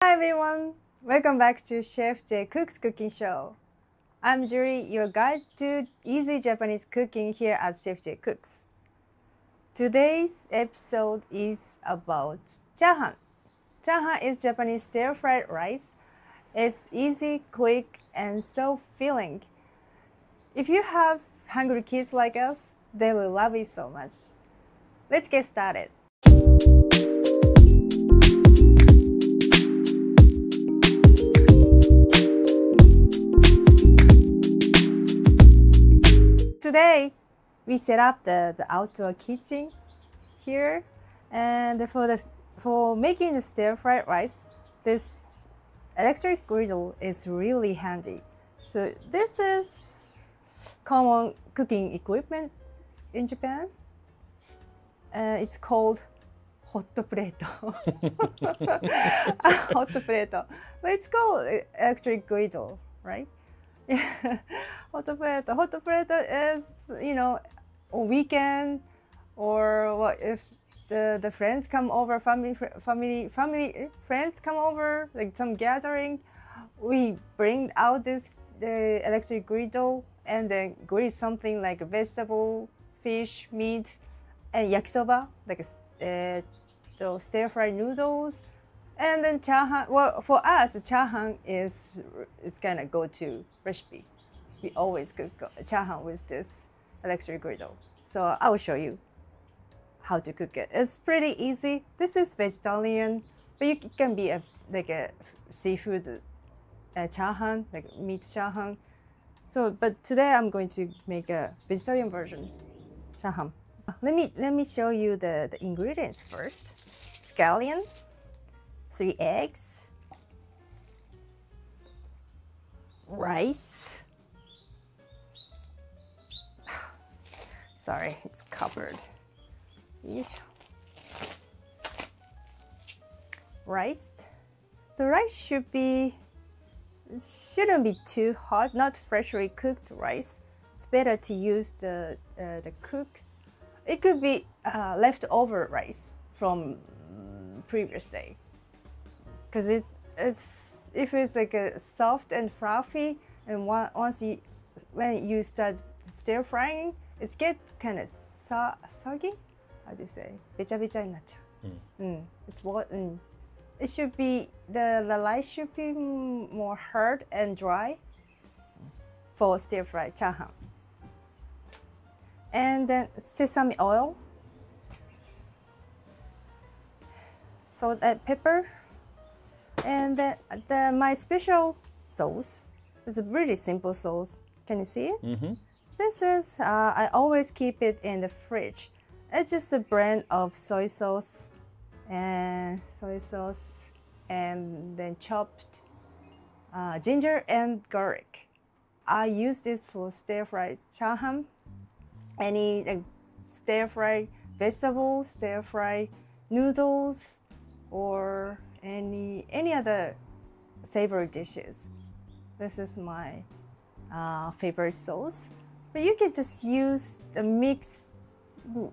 Hi everyone! Welcome back to Chef J Cook's Cooking Show. I'm Julie, your guide to easy Japanese cooking here at Chef J Cooks. Today's episode is about Chahan. Chahan is Japanese stir-fried rice. It's easy, quick, and so filling. If you have hungry kids like us, they will love it so much. Let's get started. Today, we set up the outdoor kitchen here, and for making the stir-fried rice, this electric griddle is really handy. So this is common cooking equipment in Japan. It's called hot plate. Hot plate, but it's called electric griddle, right? Yeah. Hot plate is, on weekend, or what if the friends come over, family friends come over, like some gathering, we bring out the electric griddle and then grill something like a vegetable, fish, meat, and yakisoba, like those stir-fried noodles. And then chahan, well, for us, chahan is kind of go-to recipe. We always cook chahan with this electric griddle. So I will show you how to cook it. It's pretty easy. This is vegetarian, but it can be like a seafood chahan, like meat chahan. So, but today I'm going to make a vegetarian version chahan. Let me show you the ingredients first. Scallion, 3 eggs, rice. Sorry, it's covered. Rice. The rice shouldn't be too hot, not freshly cooked rice. It's better to use the cooked. It could be leftover rice from previous day, because if it's like a soft and fluffy, and when you start stir frying, it gets kind of soggy. How do you say? Becha-bechaになっちゃう. It's what. It should be the rice should be more hard and dry for stir fry chahan. And then sesame oil, salt and pepper, and then my special sauce. It's a really simple sauce. Can you see it? Mm-hmm. This is I always keep it in the fridge. It's just a blend of soy sauce and then chopped ginger and garlic. I use this for stir-fried chahan. Any stir-fried vegetables, stir-fried noodles, or any other savory dishes. This is my favorite sauce. But you can just use the mix.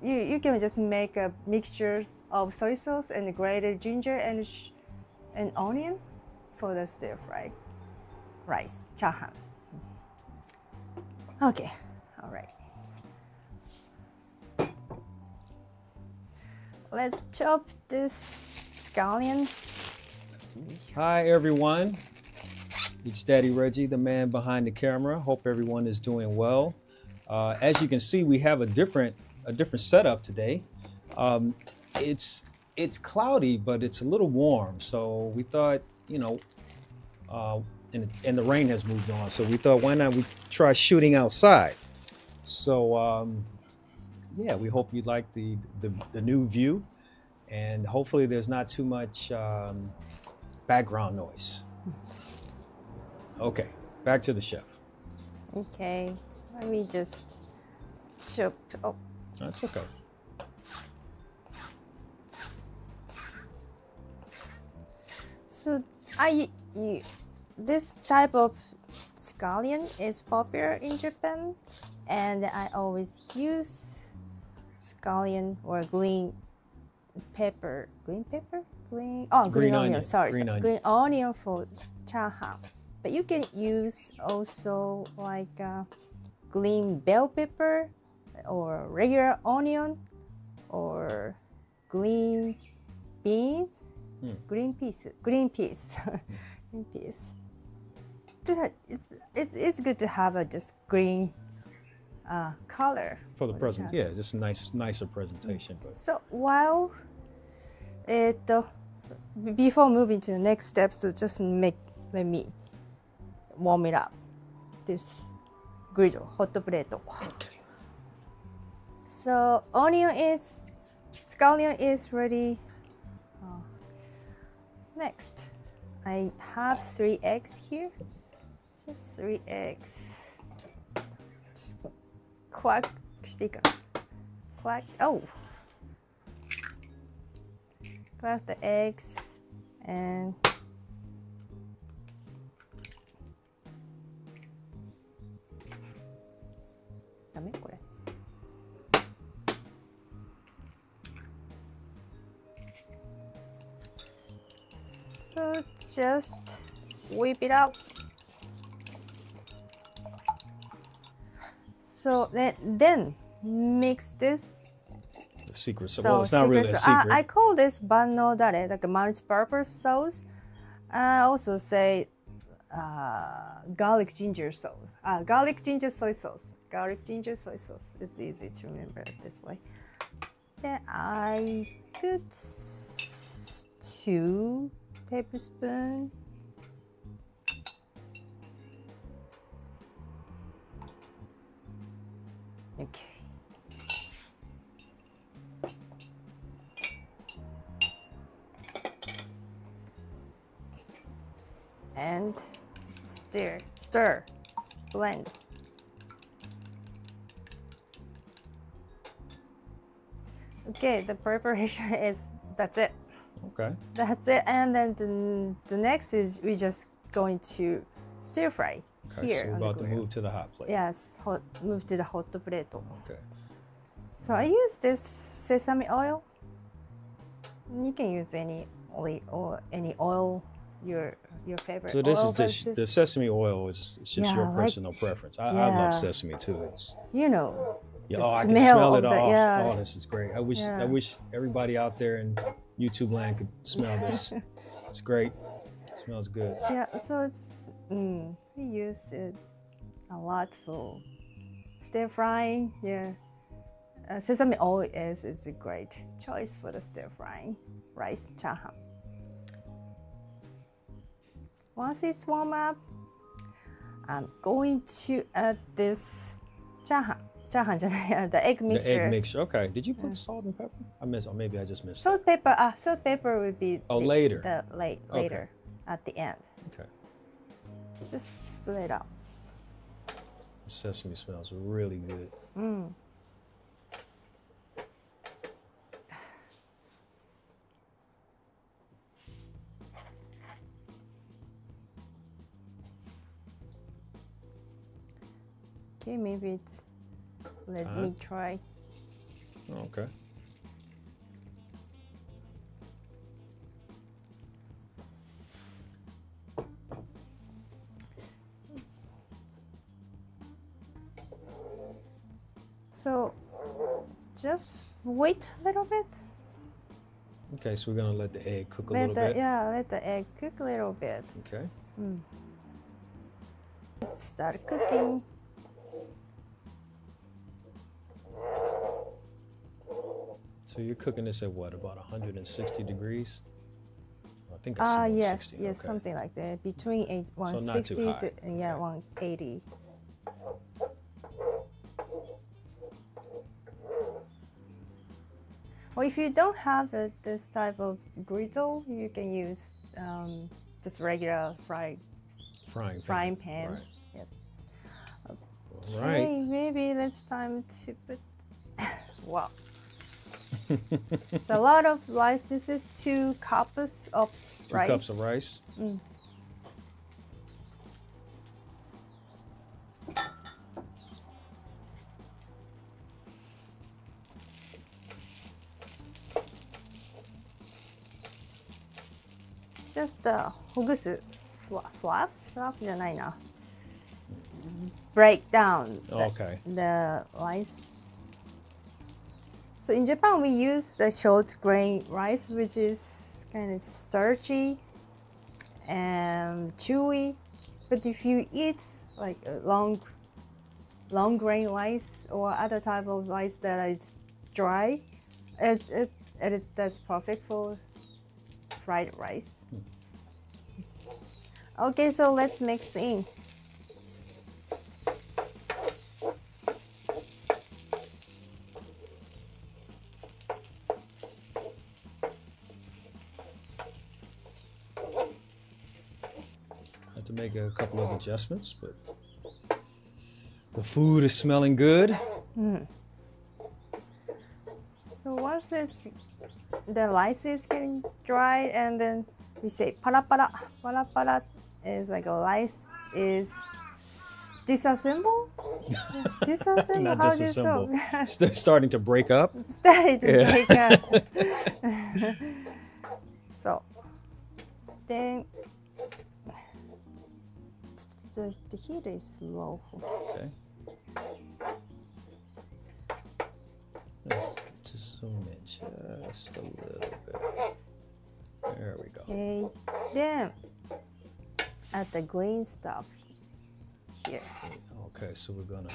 You can just make a mixture of soy sauce and grated ginger and onion for the stir-fried rice chahan. Okay, all right. Let's chop this scallion. Hi everyone, it's Daddy Reggie, the man behind the camera. Hope everyone is doing well. As you can see, we have a different setup today. It's cloudy, but it's a little warm, so we thought, and the rain has moved on, so we thought, why not we try shooting outside? So yeah, we hope you like the new view, and hopefully there's not too much background noise. Okay, back to the chef. Okay, let me just chop. Oh, that's okay. So this type of scallion is popular in Japan, and I always use scallion or green pepper, green Green onion. onion, Sorry, green onion. green onion for chahan. But you can use also like green bell pepper or regular onion or green beans, green peas, green peas. It's good to have a just green color for the present. Yeah, just a nicer presentation. But so while before moving to the next step, so just let me warm it up. This griddle, hot plate. okay. So scallion is ready. Next, I have 3 eggs here. Just 3 eggs. Just crack sticker. Crack. Oh. Crack the eggs and so just whip it up. So then mix this. The secret sauce. Well, it's not really a secret. I call this banno dare, like a multi-purpose sauce. I also say garlic ginger sauce. Garlic ginger soy sauce. Garlic ginger soy sauce. It's easy to remember this way. Then I put 2 tablespoons. Okay. And stir, blend. Okay, the preparation that's it. Okay. That's it, and then the next is we just going to stir fry. Okay, here. so we're about to move to the hot plate. Yes, move to the hot plate. Okay. So I use this sesame oil. You can use any oil or any oil your favorite. So this oil, is just the sesame oil is just your personal preference. I love sesame too. It's, you know. Yeah, I can smell it off. Yeah. Oh, this is great. I wish everybody out there in YouTube land could smell this. It's great. It smells good. Yeah, so it's we use it a lot for stir frying. Yeah, sesame oil is a great choice for the stir frying rice chahan. Once it's warm up, I'm going to add this chahan, the egg mixture. The egg mixture. Okay. Did you put salt and pepper? I missed. Or maybe I just missed. Salt, pepper. Salt, pepper would be later. Later at the end. Okay. So just split it out. The sesame smells really good. Okay, maybe it's. Let me try. Okay. So, just wait a little bit. Okay, so we're gonna let the egg cook a little bit. Yeah, let the egg cook a little bit. Okay. Let's start cooking. So you're cooking this at what, about 160 degrees? I think I see 160. Yes, okay. Something like that. Between 160 so not too to 180. Or if you don't have this type of griddle, you can use just regular frying pan. Right. Yes. All right. Okay, maybe it's time to put. Wow. It's a lot of rice. This is 2 cups of rice. 2 cups of rice. just ほぐす fluff じゃないな break down Okay. the rice. So in Japan we use the short grain rice, which is kind of starchy and chewy. But if you eat like a long grain rice or other type of rice that is dry, that's perfect for fried rice. Okay, so let's mix in. Have to make a couple of adjustments, but the food is smelling good. So once the rice is getting dry, and then we say para para. Para para is like a rice is disassemble. Disassemble. Not How do you disassemble. say? Starting to break up. Starting to Yeah. break up. So then the heat is low. Okay. Let's just zoom in just a little bit. There we go. Okay. Then add the green stuff here. Okay, so we're gonna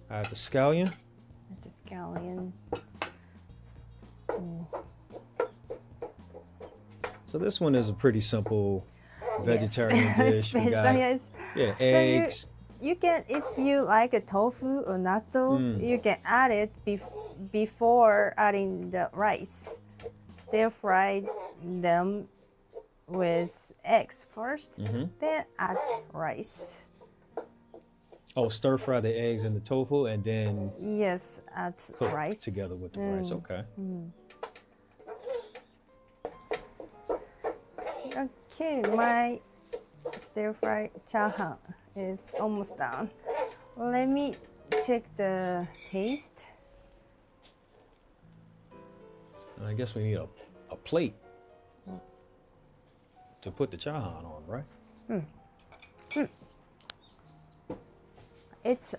add the scallion. Add the scallion. So this one is a pretty simple vegetarian dish. We got, Yes. yeah, So eggs. you can, if you like a tofu or natto, you can add it before adding the rice. Stir fry them with eggs first, then add rice. Oh, stir fry the eggs and the tofu and then Yes, add cook rice together with the rice. Okay. Okay, my stir fry chahan is almost done. Let me check the taste. And I guess we need a plate to put the chahan on, right? It's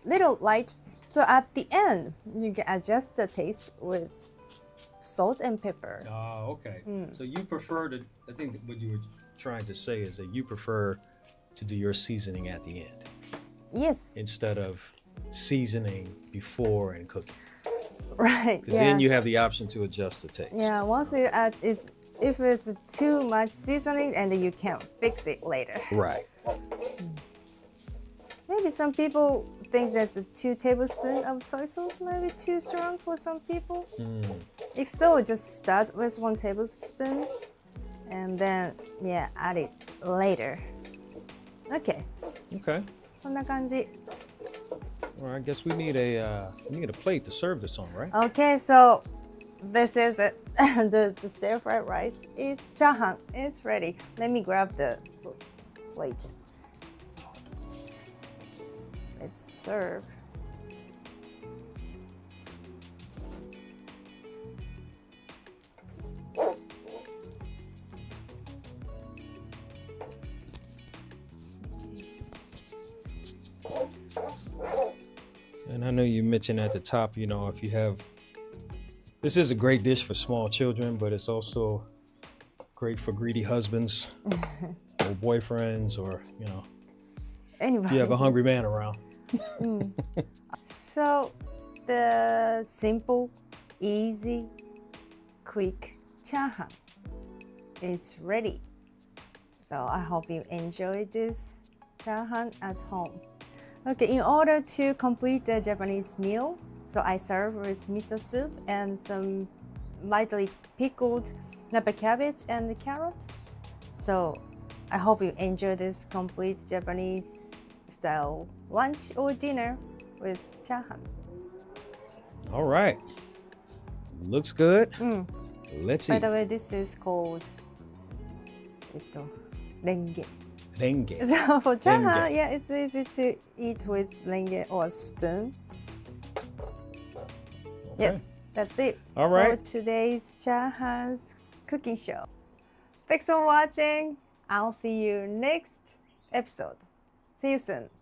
little light, so at the end you can adjust the taste with salt and pepper. Oh, okay. So you prefer to, I think what you were trying to say is that you prefer to do your seasoning at the end Yes, instead of seasoning before and cooking. right. Because then you have the option to adjust the taste. Yeah, once you add, if it's too much seasoning, and then you can't fix it later. Right. Maybe some people think that the 2 tablespoons of soy sauce may be too strong for some people. If so, just start with 1 tablespoon and then add it later. Okay. Okay. こんな感じ. Well, I guess we need a plate to serve this on, right? Okay, so this is it. the stir fried rice is chahan. It's ready. Let me grab the plate. Let's serve. And I know you mentioned at the top, you know, if you have, this is a great dish for small children, but it's also great for greedy husbands or boyfriends, or, you know, Anyway. if you have a hungry man around. So the simple, easy, quick chahan is ready. So I hope you enjoy this chahan at home. Okay, in order to complete the Japanese meal, so I serve with miso soup and some lightly pickled napa cabbage and carrot. So I hope you enjoy this complete Japanese style lunch or dinner with chahan. All right. Looks good. Let's By eat. the way, this is called renge. Renge. So for chahan, Renge. yeah, it's easy to eat with renge or spoon. Yes, that's it. All right. For today's chahan's cooking show. Thanks for watching. I'll see you next episode. See you soon.